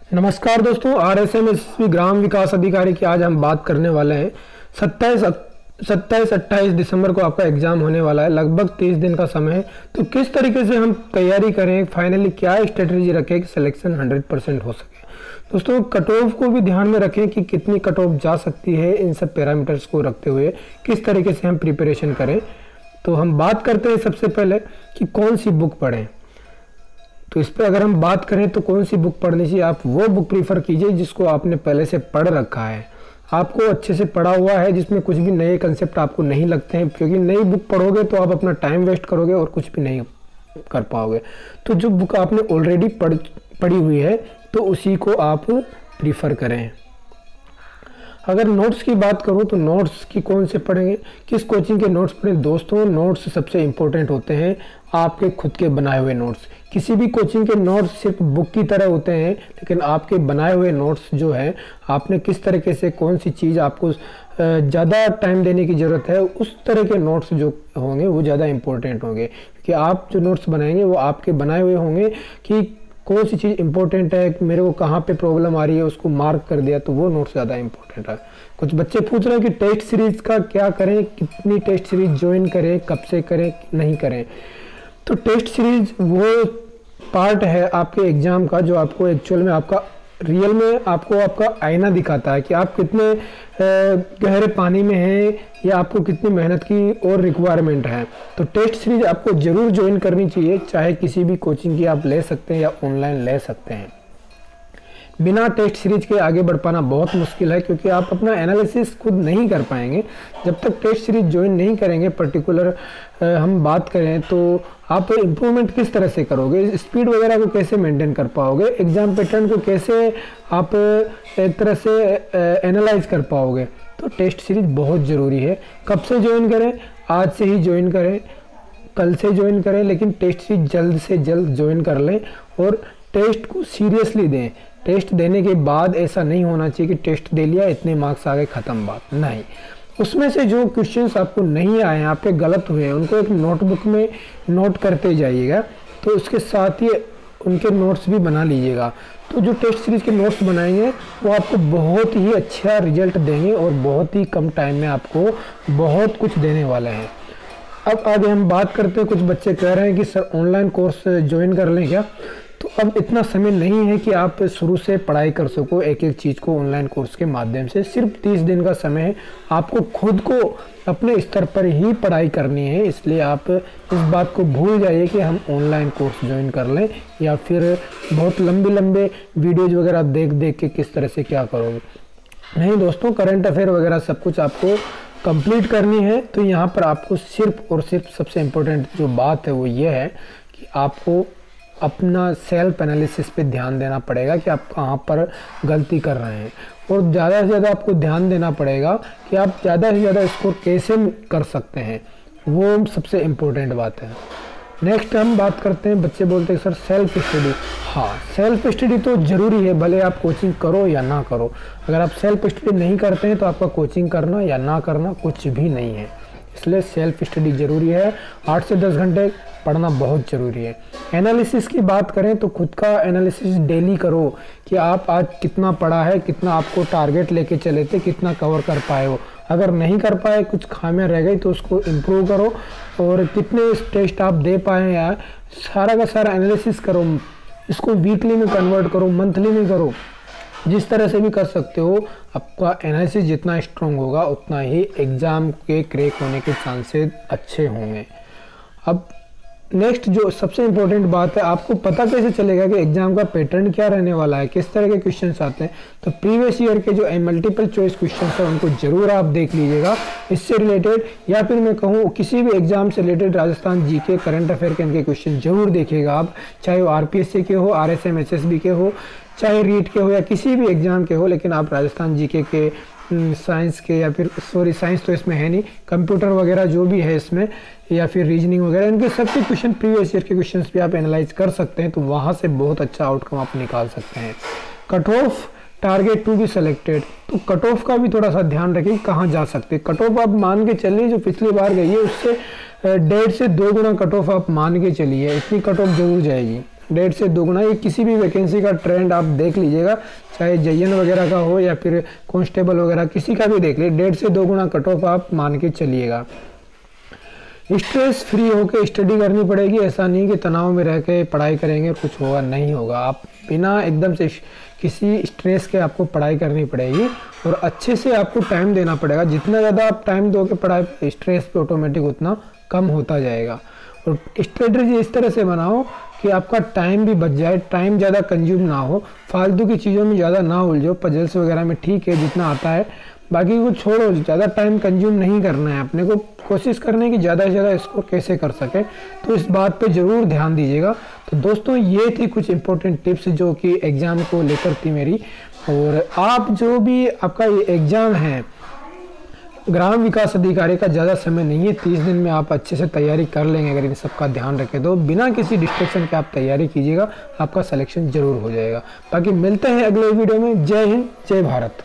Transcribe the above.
नमस्कार दोस्तों, RSMSB ग्राम विकास अधिकारी की आज हम बात करने वाले हैं। 27-28 दिसंबर को आपका एग्जाम होने वाला है। लगभग 30 दिन का समय है। तो किस तरीके से हम तैयारी करें, फाइनली क्या स्ट्रेटजी रखें कि सिलेक्शन 100% हो सके। दोस्तों, कट ऑफ को भी ध्यान में रखें कि कितनी कट ऑफ जा सकती है। इन सब पैरामीटर्स को रखते हुए किस तरीके से हम प्रिपरेशन करें। तो हम बात करते हैं सबसे पहले कि कौन सी बुक पढ़ें। तो इस पर अगर हम बात करें तो कौन सी बुक पढ़नी चाहिए, आप वो बुक प्रीफर कीजिए जिसको आपने पहले से पढ़ रखा है, आपको अच्छे से पढ़ा हुआ है, जिसमें कुछ भी नए कंसेप्ट आपको नहीं लगते हैं। क्योंकि नई बुक पढ़ोगे तो आप अपना टाइम वेस्ट करोगे और कुछ भी नहीं कर पाओगे। तो जो बुक आपने ऑलरेडी पढ़ी हुई है तो उसी को आप प्रीफर करें। अगर नोट्स की बात करूं तो नोट्स की कौन से पढ़ेंगे, किस कोचिंग के नोट्स पढ़ें। दोस्तों, नोट्स सबसे इम्पोर्टेंट होते हैं, आपके खुद के बनाए हुए नोट्स। किसी भी कोचिंग के नोट्स सिर्फ बुक की तरह होते हैं, लेकिन आपके बनाए हुए नोट्स जो है, आपने किस तरीके से कौन सी चीज़ आपको ज़्यादा टाइम देने की ज़रूरत है, उस तरह के नोट्स जो होंगे वो ज़्यादा इम्पोर्टेंट होंगे। क्योंकि आप जो नोट्स बनाएंगे वो आपके बनाए हुए होंगे कि कौन सी चीज़ इंपॉर्टेंट है, मेरे को कहाँ पे प्रॉब्लम आ रही है, उसको मार्क कर दिया, तो वो नोट्स ज़्यादा इंपॉर्टेंट है। कुछ बच्चे पूछ रहे हैं कि टेस्ट सीरीज़ का क्या करें, कितनी टेस्ट सीरीज ज्वाइन करें, कब से करें, नहीं करें। तो टेस्ट सीरीज वो पार्ट है आपके एग्ज़ाम का जो आपको एक्चुअल में आपका रियल में आपको आपका आईना दिखाता है कि आप कितने गहरे पानी में हैं या आपको कितनी मेहनत की और रिक्वायरमेंट है। तो टेस्ट सीरीज आपको ज़रूर ज्वाइन करनी चाहिए, चाहे किसी भी कोचिंग की आप ले सकते हैं या ऑनलाइन ले सकते हैं। बिना टेस्ट सीरीज के आगे बढ़ पाना बहुत मुश्किल है, क्योंकि आप अपना एनालिसिस खुद नहीं कर पाएंगे जब तक टेस्ट सीरीज ज्वाइन नहीं करेंगे। पर्टिकुलर हम बात करें तो आप इम्प्रूवमेंट किस तरह से करोगे, स्पीड वगैरह को कैसे मेंटेन कर पाओगे, एग्जाम पैटर्न को कैसे आप एक तरह से एनालाइज कर पाओगे। तो टेस्ट सीरीज बहुत ज़रूरी है। कब से ज्वाइन करें, आज से ही ज्वाइन करें, कल से ज्वाइन करें, लेकिन टेस्ट सीरीज जल्द से जल्द ज्वाइन कर लें और टेस्ट को सीरियसली दें। टेस्ट देने के बाद ऐसा नहीं होना चाहिए कि टेस्ट दे लिया, इतने मार्क्स आ गए, ख़त्म बात नहीं। उसमें से जो क्वेश्चंस आपको नहीं आए हैं, आपके गलत हुए हैं, उनको एक नोटबुक में नोट करते जाइएगा। तो उसके साथ ही उनके नोट्स भी बना लीजिएगा। तो जो टेस्ट सीरीज के नोट्स बनाएंगे वो आपको बहुत ही अच्छा रिजल्ट देंगे और बहुत ही कम टाइम में आपको बहुत कुछ देने वाले हैं। अब आगे हम बात करते हैं, कुछ बच्चे कह रहे हैं कि सर ऑनलाइन कोर्स ज्वाइन कर लें क्या। तो अब इतना समय नहीं है कि आप शुरू से पढ़ाई कर सको एक एक चीज़ को ऑनलाइन कोर्स के माध्यम से। सिर्फ 30 दिन का समय है, आपको खुद को अपने स्तर पर ही पढ़ाई करनी है। इसलिए आप इस बात को भूल जाइए कि हम ऑनलाइन कोर्स ज्वाइन कर लें या फिर बहुत लंबे वीडियोज़ वगैरह देख के किस तरह से क्या करोगे। नहीं दोस्तों, करंट अफेयर वगैरह सब कुछ आपको कंप्लीट करनी है। तो यहाँ पर आपको सिर्फ और सिर्फ सबसे इम्पोर्टेंट जो बात है वो ये है कि आपको अपना सेल्फ एनालिसिस पे ध्यान देना पड़ेगा कि आप कहाँ पर गलती कर रहे हैं, और ज़्यादा से ज़्यादा आपको ध्यान देना पड़ेगा कि आप ज़्यादा से ज़्यादा स्कोर कैसे कर सकते हैं। वो सबसे इम्पोर्टेंट बात है। नेक्स्ट हम बात करते हैं, बच्चे बोलते हैं सर सेल्फ स्टडी। हाँ, सेल्फ स्टडी तो ज़रूरी है, भले आप कोचिंग करो या ना करो। अगर आप सेल्फ स्टडी नहीं करते हैं तो आपका कोचिंग करना या ना करना कुछ भी नहीं है। इसलिए सेल्फ स्टडी ज़रूरी है। 8 से 10 घंटे पढ़ना बहुत ज़रूरी है। एनालिसिस की बात करें तो खुद का एनालिसिस डेली करो कि आप आज कितना पढ़ा है, कितना आपको टारगेट लेके चले थे, कितना कवर कर पाए हो। अगर नहीं कर पाए, कुछ खामियां रह गई तो उसको इम्प्रूव करो, और कितने टेस्ट आप दे पाए यार, सारा का सारा एनालिसिस करो। इसको वीकली में कन्वर्ट करो, मंथली में करो, जिस तरह से भी कर सकते हो। आपका एनालिसिस जितना स्ट्रॉन्ग होगा उतना ही एग्ज़ाम के क्रैक होने के चांसेस अच्छे होंगे। अब नेक्स्ट जो सबसे इम्पोर्टेंट बात है, आपको पता कैसे चलेगा कि एग्जाम का पैटर्न क्या रहने वाला है, किस तरह के क्वेश्चंस आते हैं। तो प्रीवियस ईयर के जो मल्टीपल चॉइस क्वेश्चंस हैं उनको जरूर आप देख लीजिएगा। इससे रिलेटेड या फिर मैं कहूँ किसी भी एग्जाम से related Rajasthan GK current affair के इनके क्वेश्चन जरूर देखिएगा आप, चाहे वो RPSC के हो, RSMSSB के हो, चाहे रीट के हो या किसी भी एग्जाम के हो। लेकिन आप राजस्थान जीके के, साइंस के, या फिर साइंस तो इसमें है नहीं, कंप्यूटर वगैरह जो भी है इसमें, या फिर रीजनिंग वगैरह, इनके सबके क्वेश्चन प्रीवियस ईयर के क्वेश्चंस भी आप एनालाइज कर सकते हैं। तो वहाँ से बहुत अच्छा आउटकम आप निकाल सकते हैं। Cut off target to be selected, तो कट ऑफ का भी थोड़ा सा ध्यान रखें कहाँ जा सकते हैं। कट ऑफ आप मान के चलिए जो पिछली बार गई है उससे 1.5 से 2 गुना कट ऑफ आप मान के चलिए, इतनी कट ऑफ जरूर जाएगी। 1.5 से 2 गुना। ये किसी भी वैकेंसी का ट्रेंड आप देख लीजिएगा, चाहे JN वगैरह का हो या फिर कांस्टेबल वगैरह, किसी का भी देख लीजिए, 1.5 से 2 गुना कट ऑफ आप मान के चलिएगा। स्ट्रेस फ्री होकर स्टडी करनी पड़ेगी, ऐसा नहीं कि तनाव में रह के पढ़ाई करेंगे कुछ होगा, नहीं होगा। आप बिना एकदम से किसी स्ट्रेस के आपको पढ़ाई करनी पड़ेगी और अच्छे से आपको टाइम देना पड़ेगा। जितना ज़्यादा आप टाइम दोगे पढ़ाई पे, स्ट्रेस पे ऑटोमेटिक उतना कम होता जाएगा। और स्ट्रेटजी इस तरह से बनाओ कि आपका टाइम भी बच जाए, टाइम ज़्यादा कंज्यूम ना हो, फालतू की चीज़ों में ज़्यादा ना उलझो। पजल्स वगैरह में ठीक है जितना आता है, बाकी को छोड़ो, ज़्यादा टाइम कंज्यूम नहीं करना है। अपने को कोशिश करने की ज़्यादा से ज़्यादा स्कोर कैसे कर सके, तो इस बात पे ज़रूर ध्यान दीजिएगा। तो दोस्तों ये थी कुछ इंपॉर्टेंट टिप्स जो कि एग्ज़ाम को लेकर थी मेरी। और आप जो भी आपका ये एग्ज़ाम है ग्राम विकास अधिकारी का, ज़्यादा समय नहीं है, 30 दिन में आप अच्छे से तैयारी कर लेंगे अगर इन सब का ध्यान रखें तो। बिना किसी डिस्ट्रैक्शन के आप तैयारी कीजिएगा, आपका सिलेक्शन जरूर हो जाएगा। बाकी मिलते हैं अगले वीडियो में। जय हिंद, जय भारत।